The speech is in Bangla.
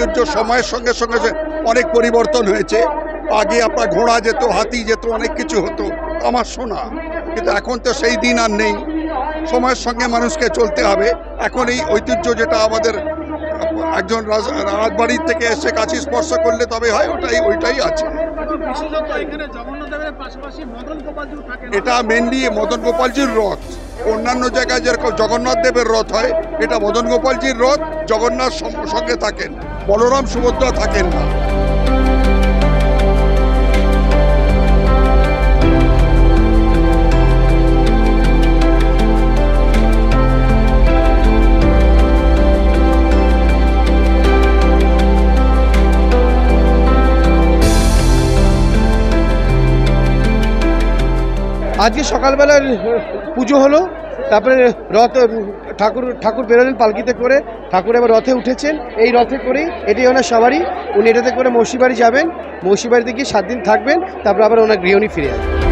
ঐতিহ্য সময়ের সঙ্গে সঙ্গে অনেক পরিবর্তন হয়েছে। আগে আপনার ঘোড়া যেত, হাতি যেত, অনেক কিছু হতো আমার শোনা, কিন্তু এখন তো সেই দিন আর নেই। সময়ের সঙ্গে মানুষকে চলতে হবে। এখন এই ঐতিহ্য যেটা আমাদের একজন রাজবাড়ির থেকে এসে কাছে স্পর্শ করলে তবে হয়, ওইটাই আছে। এটা মেনলি মদন গোপালজির রথ। অন্যান্য জায়গায় যেরকম জগন্নাথ দেবের রথ হয়, এটা মদন গোপালজির রথ। জগন্নাথ সঙ্গে থাকেন, বলরাম সুভদ্রা থাকেন না। আজকে সকালবেলার পুজো হলো, তারপরে রথ ঠাকুর বেরোলেন পালকিতে করে। ঠাকুর এবার রথে উঠেছেন, এই রথে করেই এটি ওনার সবারই। উনি এটাতে করে মৌসিবাড়ি যাবেন, মৌসিবাড়িতে গিয়ে 7 দিন থাকবেন, তারপর আবার ওনার গৃহিণী ফিরে আসবেন।